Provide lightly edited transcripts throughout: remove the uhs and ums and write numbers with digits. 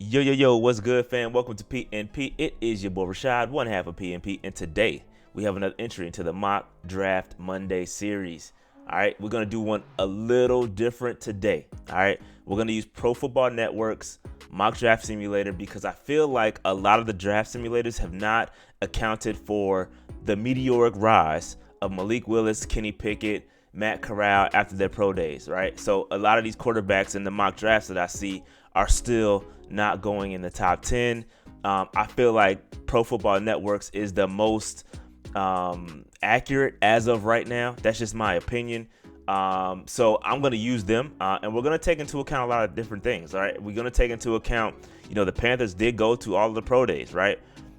Yo, yo, yo, what's good, fam? Welcome to PNP. It is your boy Rashad, one half of PNP, and today we have another entry into the Mock Draft Monday series. All right, we're going to do one a little different today. All right, we're going to use Pro Football Network's Mock Draft Simulator because I feel like a lot of the draft simulators have not accounted for the meteoric rise of Malik Willis, Kenny Pickett, Matt Corral after their pro days, right? So a lot of these quarterbacks in the mock drafts that I see are still not going in the top 10. I feel like Pro Football Networks is the most accurate as of right now. That's just my opinion. So I'm going to use them, and we're going to take into account a lot of different things. All right, we're going to take into account, the Panthers did go to all of the pro days, right?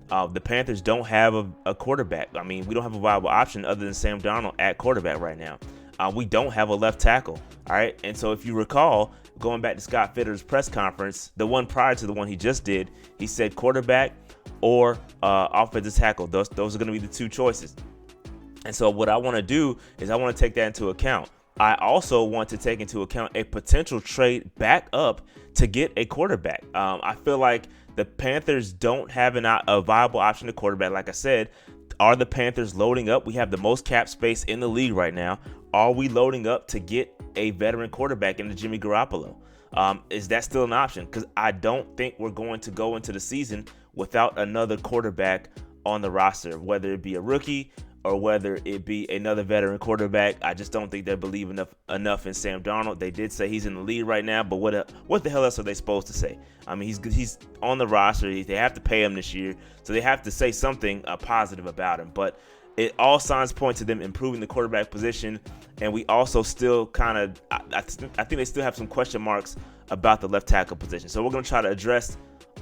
The Panthers don't have a quarterback. I mean, we don't have a viable option other than Sam Darnold at quarterback right now. We don't have a left tackle. All right. And so if you recall, going back to Scott Fitter's press conference, the one prior to the one he just did, he said quarterback or offensive tackle. Those are going to be the two choices. And so what I want to do is I want to take that into account. I also want to take into account a potential trade back up to get a quarterback. I feel like the Panthers don't have a viable option at quarterback. Like I said, are the Panthers loading up? We have the most cap space in the league right now. Are we loading up to get a veteran quarterback into Jimmy Garoppolo? Is that still an option? Because I don't think we're going to go into the season without another quarterback on the roster, whether it be a rookie or whether it be another veteran quarterback. I just don't think they believe enough in Sam Darnold. They did say he's in the lead right now, but what the hell else are they supposed to say? I mean, he's on the roster. They have to pay him this year, so they have to say something positive about him. But it all signs point to them improving the quarterback position, and we also still kind of I think they still have some question marks about the left tackle position. So we're going to try to address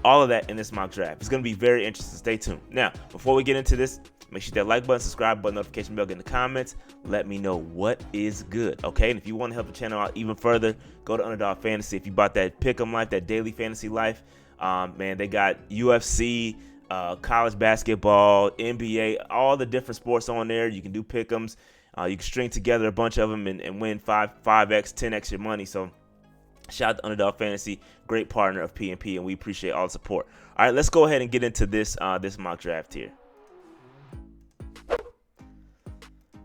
all of that in this mock draft. It's going to be very interesting. Stay tuned. Now, before we get into this, make sure that like button, subscribe button, notification bell, get in the comments. Let me know what is good, okay? And if you want to help the channel out even further, go to Underdog Fantasy. If you bought that Pick'em Life, that daily fantasy life, man, they got UFC, college basketball, NBA, all the different sports on there. You can do Pick'ems. You can string together a bunch of them and win 5x, 10x your money. So shout out to Underdog Fantasy, great partner of PNP, and we appreciate all the support. All right, let's go ahead and get into this mock draft here.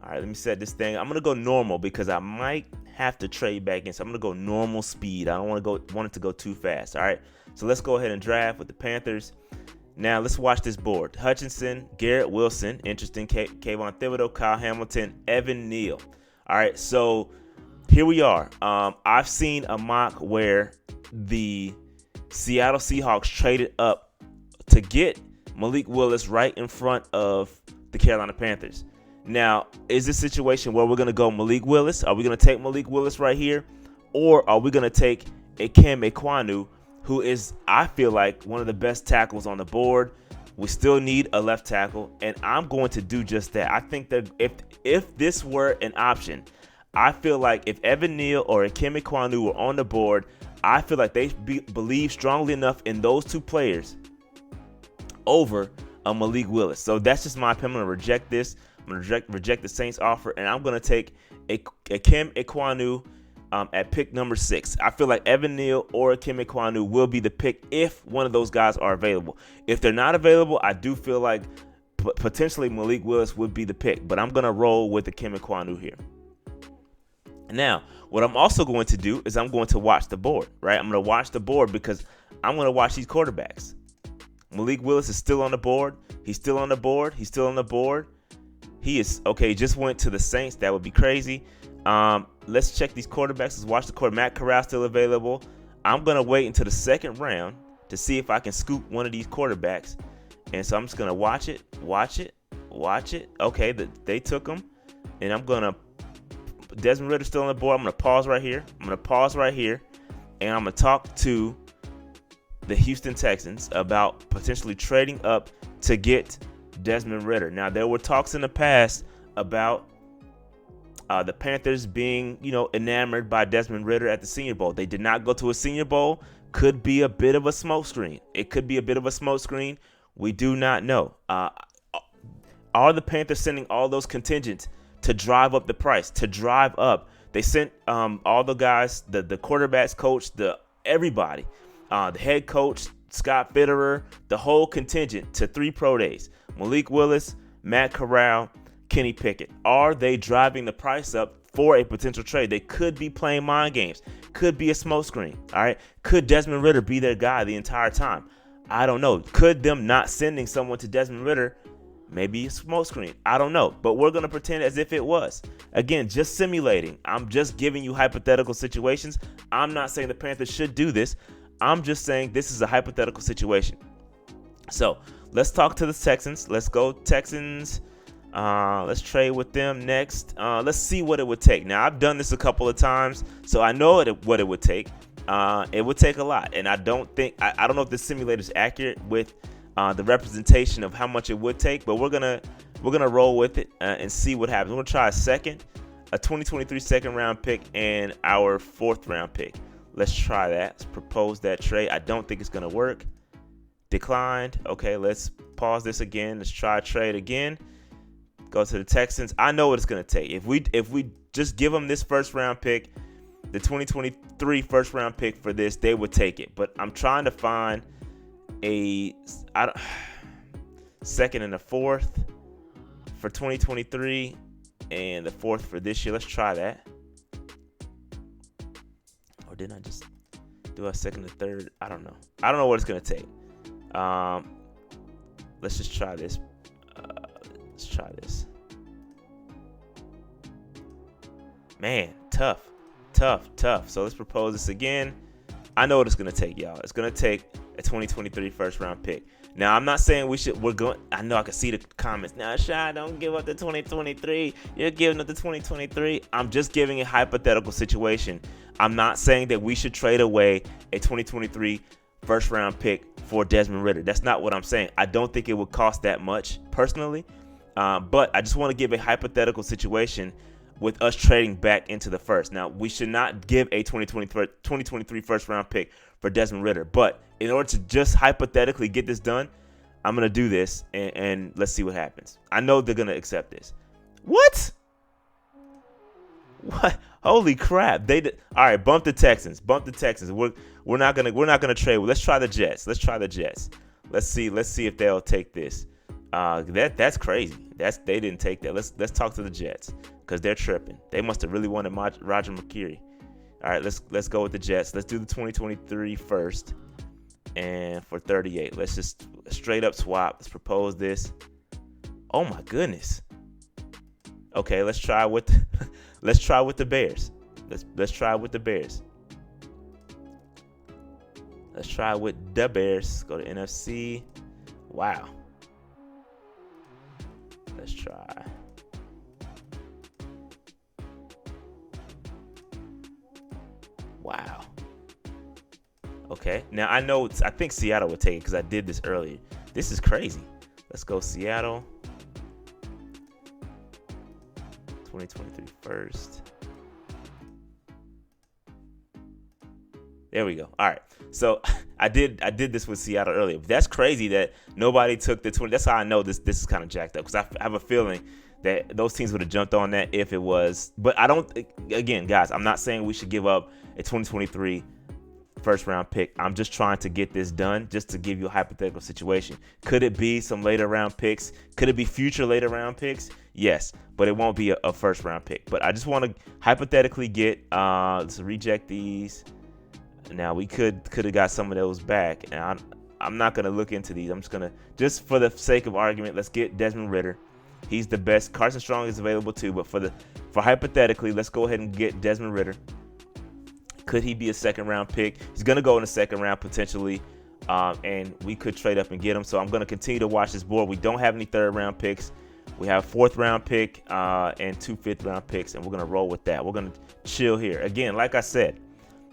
All right, let me set this thing. I'm gonna go normal because I might have to trade back in. So I'm gonna go normal speed. I don't want it to go too fast. All right, so let's go ahead and draft with the Panthers. Now let's watch this board. Hutchinson, Garrett Wilson, interesting. Kayvon Thibodeau, Kyle Hamilton, Evan Neal. All right, so here we are. I've seen a mock where the Seattle Seahawks traded up to get Malik Willis right in front of the Carolina Panthers. Now, is this a situation where we're going to go Malik Willis? Are we going to take Malik Willis right here? Or are we going to take Ikem Ekwonu, who is, I feel like, one of the best tackles on the board? We still need a left tackle, and I'm going to do just that. I think that if this were an option, I feel like if Evan Neal or Ikem Ekwonu were on the board, I feel like they believe strongly enough in those two players over Malik Willis. So that's just my opinion. I'm going to reject this. I'm going to reject the Saints offer, and I'm going to take Ikem Ekwonu at pick number 6. I feel like Evan Neal or Ikem Ekwonu will be the pick if one of those guys are available. If they're not available, I do feel like potentially Malik Willis would be the pick, but I'm going to roll with Ikem Ekwonu here. Now, what I'm also going to do is I'm going to watch the board, right? I'm going to watch the board because I'm going to watch these quarterbacks. Malik Willis is still on the board. He's still on the board. He's still on the board. He is, okay, just went to the Saints. That would be crazy. Let's check these quarterbacks. Let's watch the quarterback. Matt Corral still available. I'm going to wait until the second round to see if I can scoop one of these quarterbacks. And so I'm just going to watch it. Okay, they took him. And I'm going to, Desmond Ridder still on the board. I'm going to pause right here. And I'm going to talk to the Houston Texans about potentially trading up to get Desmond Ridder. Now, there were talks in the past about the Panthers being, enamored by Desmond Ridder at the Senior Bowl. They did not go to a Senior Bowl. Could be a bit of a smokescreen. It could be a bit of a smokescreen. We do not know. Are the Panthers sending all those contingents to drive up the price, to drive up? They sent all the guys, the quarterbacks coach, everybody, the head coach, Scott Fitterer, the whole contingent to 3 pro days. Malik Willis, Matt Corral, Kenny Pickett. Are they driving the price up for a potential trade? They could be playing mind games. Could be a smokescreen. All right. Could Desmond Ridder be their guy the entire time? I don't know. Could them not sending someone to Desmond Ridder maybe a smokescreen? I don't know. But we're going to pretend as if it was. Again, just simulating. I'm just giving you hypothetical situations. I'm not saying the Panthers should do this. I'm just saying this is a hypothetical situation. So let's talk to the Texans. Let's go Texans. Let's trade with them next. Let's see what it would take. Now, I've done this a couple of times, so I know what it would take. It would take a lot, and I don't know if this simulator is accurate with the representation of how much it would take, but we're gonna roll with it and see what happens. We're gonna try a 2023 second round pick and our 4th round pick. Let's try that. Let's propose that trade. I don't think it's gonna work. Declined. Okay, let's pause this again. Let's try a trade again. Go to the Texans. I know what it's gonna take. If we just give them this 1st round pick, the 2023 1st round pick for this, they would take it. But I'm trying to find a 2nd and a 4th for 2023 and the 4th for this year. Let's try that. Or didn't I just do a 2nd and 3rd? I don't know. I don't know what it's gonna take. Let's just try this. Let's try this. Man, tough. So let's propose this again. I know what it's going to take, y'all. It's going to take a 2023 1st round pick. Now, I'm not saying I know I can see the comments. Now, Shy, don't give up the 2023. You're giving up the 2023. I'm just giving a hypothetical situation. I'm not saying that we should trade away a 2023 1st round pick for Desmond Ridder. That's not what I'm saying. I don't think it would cost that much personally. But I just want to give a hypothetical situation with us trading back into the 1st. Now, we should not give a 2023 1st round pick for Desmond Ridder. But in order to just hypothetically get this done, I'm going to do this, and let's see what happens. I know they're going to accept this. What? Holy crap. All right, bump the Texans. We're not going to trade. Let's try the Jets. Let's see if they'll take this. That's crazy. They didn't take that. Let's talk to the Jets because they're tripping. They must have really wanted Roger McCreary. All right, let's go with the Jets. Let's do the 2023 1st and for 38. Let's just straight up swap. Let's propose this. Oh my goodness. Okay, let's try with the Bears. Let's try with the Bears. Let's try with the Bears. Go to NFC. Wow. Let's try. Wow. Okay. Now I think Seattle would take it because I did this earlier. This is crazy. Let's go Seattle. 2023 1st. There we go. All right. So I did this with Seattle earlier. But that's crazy that nobody took the 20. That's how I know this is kind of jacked up because I have a feeling that those teams would have jumped on that if it was. But I don't. Again, guys, I'm not saying we should give up a 2023 1st round pick. I'm just trying to get this done just to give you a hypothetical situation. Could it be some later round picks? Could it be future later round picks? Yes, but it won't be a 1st round pick. But I just want to hypothetically get. Let's reject these. Now we could have got some of those back, and I'm not gonna look into these. I'm just for the sake of argument, let's get Desmond Ridder. He's the best. Carson Strong is available too, but for hypothetically, let's go ahead and get Desmond Ridder. Could he be a 2nd round pick? He's gonna go in the 2nd round potentially, and we could trade up and get him. So I'm gonna continue to watch this board. We don't have any 3rd round picks. We have 4th round pick and 2 5th round picks, and we're gonna roll with that. We're gonna chill here. Again, like I said.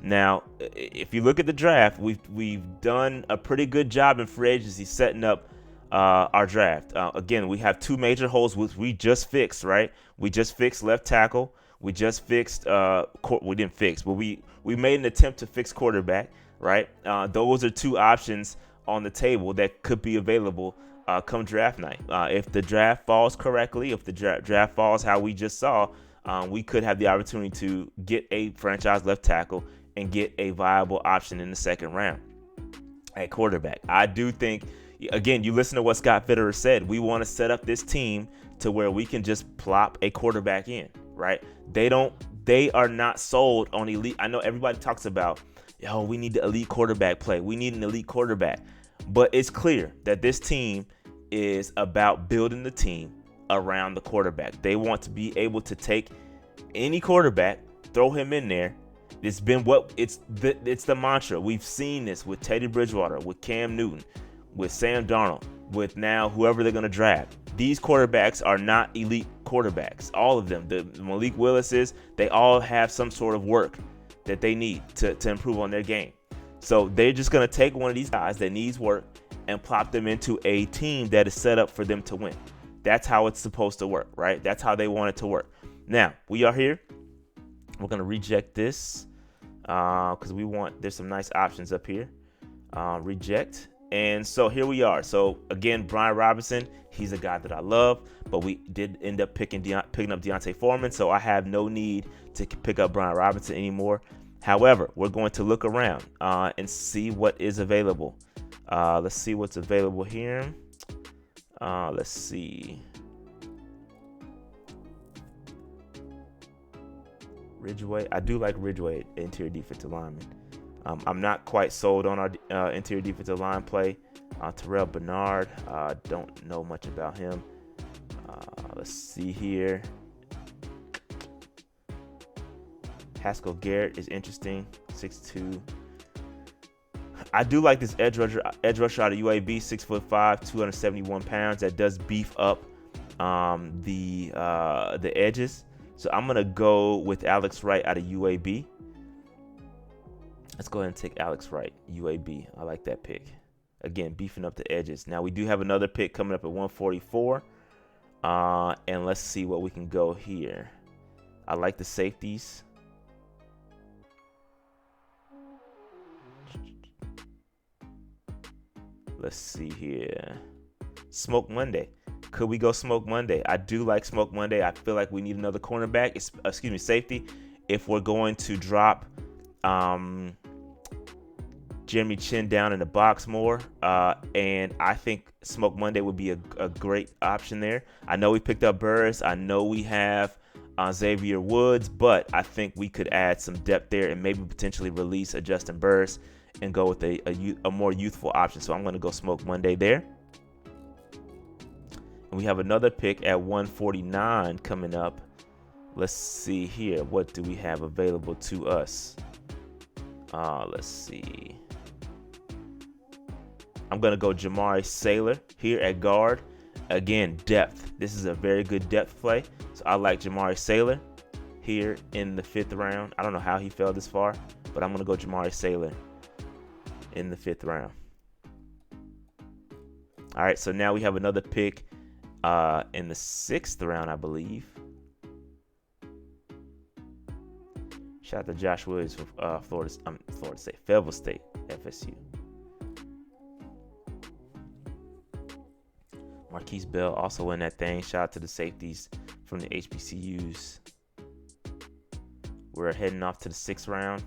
Now, if you look at the draft, we've done a pretty good job in free agency setting up our draft. Again, we have 2 major holes which we just fixed, right? We just fixed left tackle. We just fixed. We didn't fix, but we made an attempt to fix quarterback, right? Those are 2 options on the table that could be available come draft night. If the draft falls correctly, if the draft falls how we just saw, we could have the opportunity to get a franchise left tackle and get a viable option in the 2nd round. at quarterback. I do think, again, you listen to what Scott Fitterer said. We want to set up this team to where we can just plop a quarterback in, right? They are not sold on elite. I know everybody talks about, yo, we need the elite quarterback play. We need an elite quarterback. But it's clear that this team is about building the team around the quarterback. They want to be able to take any quarterback, throw him in there. It's the mantra. We've seen this with Teddy Bridgewater, with Cam Newton, with Sam Darnold, with now whoever they're going to draft. These quarterbacks are not elite quarterbacks. All of them. The Malik Willis's, they all have some sort of work that they need to improve on their game. So they're just going to take one of these guys that needs work and plop them into a team that is set up for them to win. That's how it's supposed to work, right? That's how they want it to work. Now, we are here. We're going to reject this because there's some nice options up here. Reject. And so here we are. So again, Brian Robinson, he's a guy that I love, but we did end up picking up Deontay Foreman. So I have no need to pick up Brian Robinson anymore. However, we're going to look around and see what is available. Let's see what's available here. Let's see. Ridgeway. I do like Ridgeway, interior defensive lineman. I'm not quite sold on our interior defensive line play. Terrell Bernard, don't know much about him. Let's see here. Haskell Garrett is interesting, 6'2". I do like this edge rusher out of UAB, 6'5", 271 pounds. That does beef up the edges. So I'm gonna go with Alex Wright out of UAB. Let's go ahead and take Alex Wright, UAB. I like that pick. Again, beefing up the edges. Now we do have another pick coming up at 144. And let's see what we can go here. I like the safeties. Let's see here. Smoke Monday. Could we go Smoke Monday? I do like Smoke Monday. I feel like we need another cornerback. Safety. If we're going to drop Jeremy Chin down in the box more, and I think Smoke Monday would be a great option there. I know we picked up Burris. I know we have Xavier Woods, but I think we could add some depth there and maybe potentially release a Justin Burris and go with a more youthful option. So I'm going to go Smoke Monday there. And we have another pick at 149 coming up. Let's see here. What do we have available to us? Let's see. I'm going to go Jamari Saylor here at guard. Again, depth. This is a very good depth play. So I like Jamari Saylor here in the 5th round. I don't know how he fell this far, but I'm going to go Jamari Saylor in the 5th round. All right, so now we have another pick in the 6th round, I believe. Shout out to Josh Woods from Florida State, Fayetteville State, FSU. Marquise Bell also in that thing. Shout out to the safeties from the HBCUs. We're heading off to the 6th round.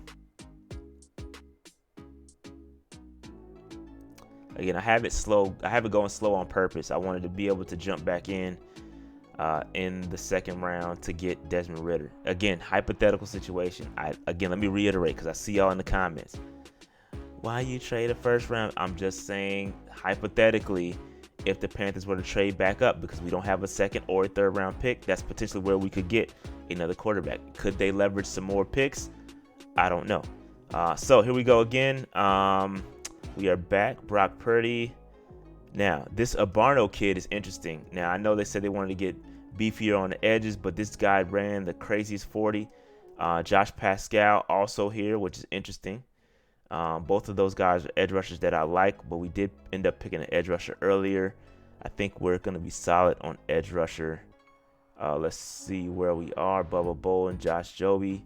Again, I have it slow. I have it going slow on purpose. I wanted to be able to jump back in the 2nd round to get Desmond Ridder. Again, hypothetical situation. Let me reiterate because I see y'all in the comments. Why you trade a 1st round? I'm just saying hypothetically, if the Panthers were to trade back up because we don't have a 2nd or a 3rd round pick, that's potentially where we could get another quarterback. Could they leverage some more picks? I don't know. So here we go again. We are back. Brock Purdy. Now, this Abarno kid is interesting. Now, I know they said they wanted to get beefier on the edges, but this guy ran the craziest 40. Josh Pascal also here, which is interesting. Both of those guys are edge rushers that I like, but we did end up picking an edge rusher earlier. I think we're going to be solid on edge rusher. Let's see where we are. Bubba Bull and Josh Joby.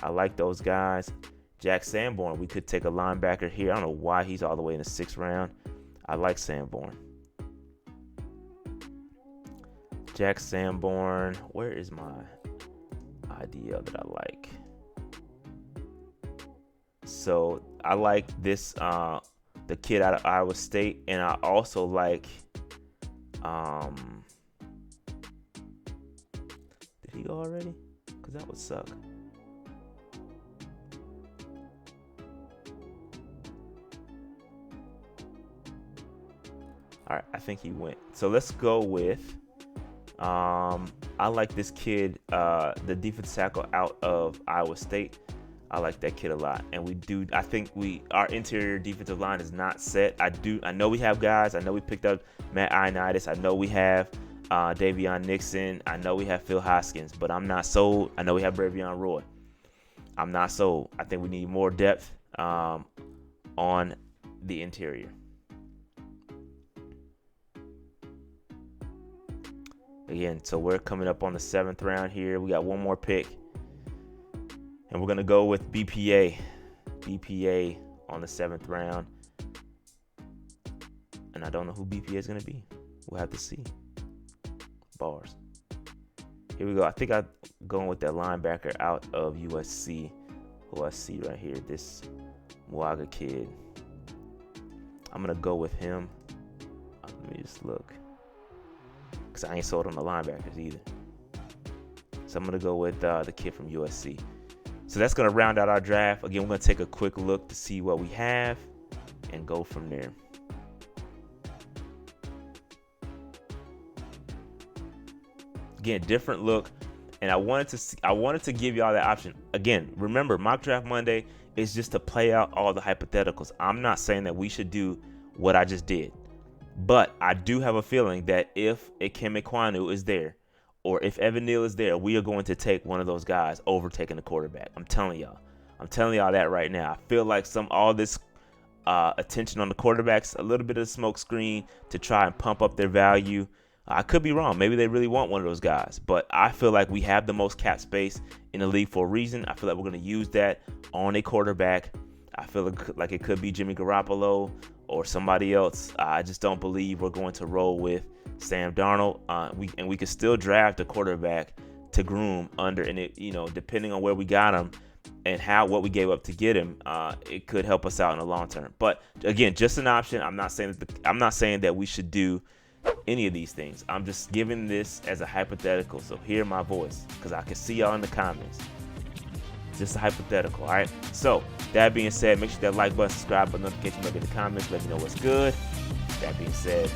I like those guys. Jack Sanborn, we could take a linebacker here. I don't know why he's all the way in the 6th round. I like Sanborn. Jack Sanborn. Where is my idea that I like? So I like this the kid out of Iowa State, and I also like. Did he go already? Because that would suck. All right, I think he went. So let's go with. I like this kid, the defensive tackle out of Iowa State. I like that kid a lot, and I think our interior defensive line is not set. I know we have guys. I know we picked up Matt Ioannidis. I know we have Davion Nixon. I know we have Phil Hoskins, but I'm not sold. I know we have Bravion Roy. I'm not sold. I think we need more depth on the interior. Again, so we're coming up on the 7th round here. We got one more pick. And we're going to go with BPA. BPA on the 7th round. And I don't know who BPA is going to be. We'll have to see. Bars. Here we go. I think I'm going with that linebacker out of USC. Who I see right here. This Mwaga kid. I'm going to go with him. Let me just look. Because I ain't sold on the linebackers either. So I'm going to go with the kid from USC. So that's going to round out our draft. Again, we're going to take a quick look to see what we have and go from there. Again, different look. And I wanted to give y'all that option. Again, remember, Mock Draft Monday is just to play out all the hypotheticals. I'm not saying that we should do what I just did. But I do have a feeling that if Ikem Ekwonu is there, or if Evan Neal is there, we are going to take one of those guys over taking the quarterback. I'm telling y'all that right now. I feel like all this attention on the quarterbacks, a little bit of smoke screen to try and pump up their value. I could be wrong. Maybe they really want one of those guys. But I feel like we have the most cap space in the league for a reason. I feel like we're going to use that on a quarterback. I feel like it could be Jimmy Garoppolo or somebody else. I just don't believe we're going to roll with Sam Darnold. We could still draft a quarterback to groom under, and it, depending on where we got him and what we gave up to get him, it could help us out in the long term. But again, just an option. I'm not saying that we should do any of these things. I'm just giving this as a hypothetical. So hear my voice, because I can see y'all in the comments. Just a hypothetical, all right? So that being said, make sure that like button, subscribe button, notification button in the comments. Let me know what's good. That being said,